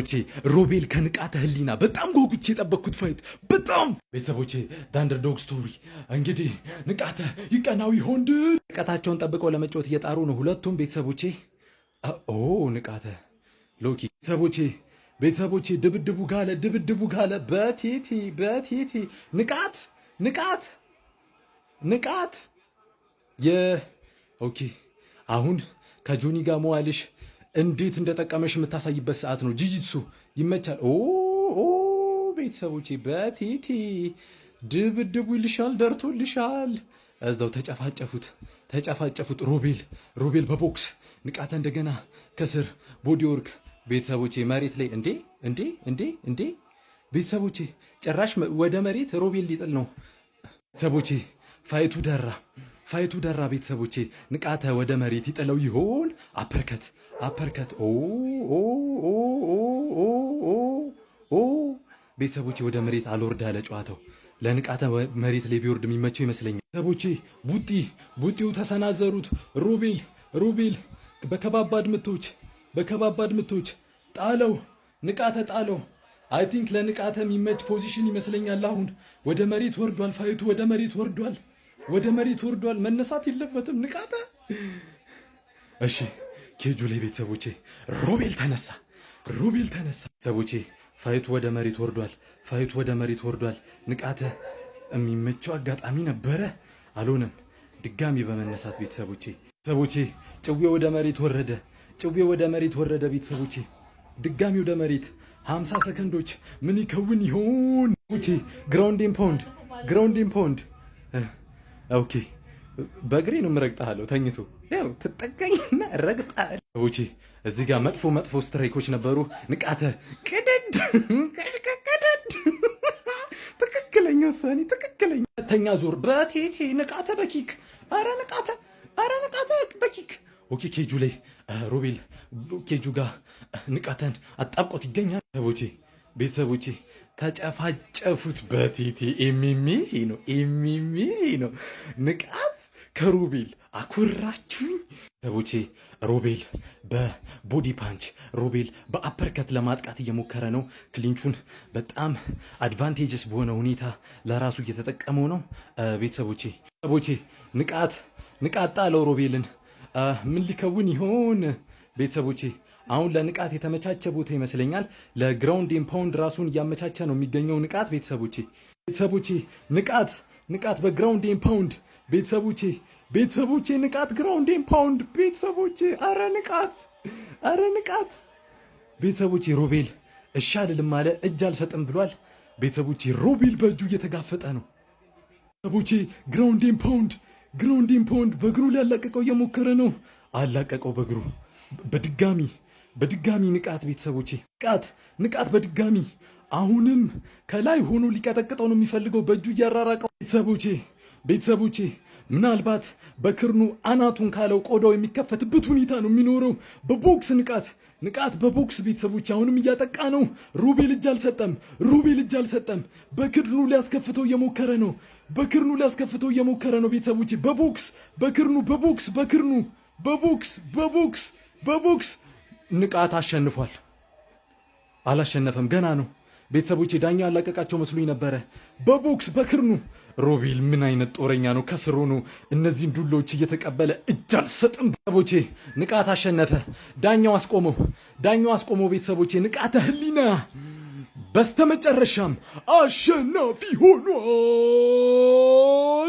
ቤተሰቦቼ ሮቤል ከንቃተ ህሊና በጣም ጓጉቼ የጠበቅኩት ፋይት በጣም ቤተሰቦቼ አንደርዶግ ስቶሪ እንግዲህ ንቃተ ይቀናው ይሆን ድል ርቀታቸውን ጠብቀው ለመጫወት እየጣሩ ነው ሁለቱም ቤተሰቦቼ ንቃተ ሎኪ ቤተሰቦቼ ድብድቡ ጋለ በቲቲ ንቃት ኦኬ አሁን ከጆኒ ጋር መዋልሽ እንዴት እንደጠቀመሽ የምታሳይበት ሰዓት ነው። ጂጂትሱ ይመቻል። ቤተሰቦቼ በቲቲ ድብድቡ ይልሻል፣ ደርቶልሻል። እዛው ተጨፋጨፉት። ሮቤል በቦክስ ንቃተ እንደገና ከስር ቦዲ ወርክ። ቤተሰቦቼ መሬት ላይ እንዴ ቤተሰቦቼ ጭራሽ ወደ መሬት ሮቤል ሊጥል ነው። ቤተሰቦቼ ፋይቱ ደራ ቤተሰቦቼ ንቃተ ወደ መሬት ይጥለው ይሆን? አፐርከት ቤተሰቦቼ ወደ መሬት አልወርድ አለ ጨዋታው። ለንቃተ መሬት ላይ ቢወርድ የሚመቸው ይመስለኛል። ቤተሰቦቼ ቡጢው ተሰናዘሩት። ሮቤል በከባባድ ምቶች ጣለው። ንቃተ ጣለው። አይ ቲንክ ለንቃተ የሚመች ፖዚሽን ይመስለኛል። አሁን ወደ መሬት ወርዷል። ፋይቱ ወደ መሬት ወርዷል። መነሳት የለበትም ንቃተ። እሺ ኬጁ ላይ ቤተሰቦቼ ሮቤል ተነሳ። ቤተሰቦቼ ፋይቱ ወደ መሬት ወርዷል። ንቃተ የሚመቸው አጋጣሚ ነበረ፣ አልሆነም። ድጋሚ በመነሳት ቤተሰቦቼ ጭዌ ወደ መሬት ወረደ። ቤተሰቦቼ ድጋሚ ወደ መሬት 50 ሰከንዶች ምን ይከውን ይሆን? ግራውንድ ፓውንድ ኦኬ በእግሬ ነው የምረግጥሃለሁ። ተኝቶ ያው ትጠቀኝና ረግጣለሁ። ሰዎቼ እዚህ ጋር መጥፎ ስትራይኮች ነበሩ። ንቃተ ቅድድ ትክክለኛ ውሳኔ ሁለተኛ ዙር በቴቴ ንቃተ በኪክ አረ ንቃተ በኪክ ኦኬ ኬጁ ላይ ሮቤል ኬጁ ጋር ንቃተን አጣብቆት ይገኛል። ቤተሰቦቼ ተጨፋጨፉት በቲቲ ኤሚሚ ነው። ንቃት ከሮቤል አኩራችሁኝ። ቤተሰቦቼ ሮቤል በቦዲ ፓንች ሮቤል በአፐርከት ለማጥቃት እየሞከረ ነው። ክሊንቹን በጣም አድቫንቴጅስ በሆነ ሁኔታ ለራሱ እየተጠቀመው ነው። ቤተሰቦቼ ንቃት ጣለው ሮቤልን። ምን ሊከውን ይሆን? ቤተሰቦቼ አሁን ለንቃት የተመቻቸ ቦታ ይመስለኛል። ለግራውንድ ፓውንድ ራሱን እያመቻቸ ነው የሚገኘው ንቃት። ቤተሰቦቼ ንቃት በግራውንድ ፓውንድ ቤተሰቦቼ ንቃት ግራውንድ ፓውንድ ቤተሰቦቼ አረ ንቃት ቤተሰቦቼ ሮቤል እሺ አልልም አለ፣ እጅ አልሰጥም ብሏል። ቤተሰቦቼ ሮቤል በእጁ እየተጋፈጠ ነው። ቤተሰቦቼ ግራውንድ ፓውንድ በእግሩ ሊያላቀቀው እየሞከረ ነው። አላቀቀው በእግሩ በድጋሚ ንቃት። ቤተሰቦቼ ንቃት በድጋሚ አሁንም ከላይ ሆኖ ሊቀጠቅጠው ነው የሚፈልገው በእጁ እያራራቀው። ቤተሰቦቼ ምናልባት በክርኑ አናቱን ካለው ቆዳው የሚከፈትበት ሁኔታ ነው የሚኖረው። በቦክስ ንቃት በቦክስ ቤተሰቦቼ አሁንም እያጠቃ ነው። ሮቤል እጅ አልሰጠም። በክርኑ ሊያስከፍተው እየሞከረ ነው። ቤተሰቦቼ በቦክስ ንቃት አሸንፏል። አላሸነፈም፣ ገና ነው። ቤተሰቦቼ ዳኛ ያላቀቃቸው መስሎኝ ነበረ። በክርኑ ሮቤል ምን አይነት ጦረኛ ነው! ከስሩ ነው እነዚህን ዱሎች እየተቀበለ እጅ አልሰጥም። ቤተሰቦቼ ንቃት አሸነፈ። ዳኛው አስቆመው። ቤተሰቦቼ ንቃተ ህሊና በስተመጨረሻም አሸናፊ ሆኗል።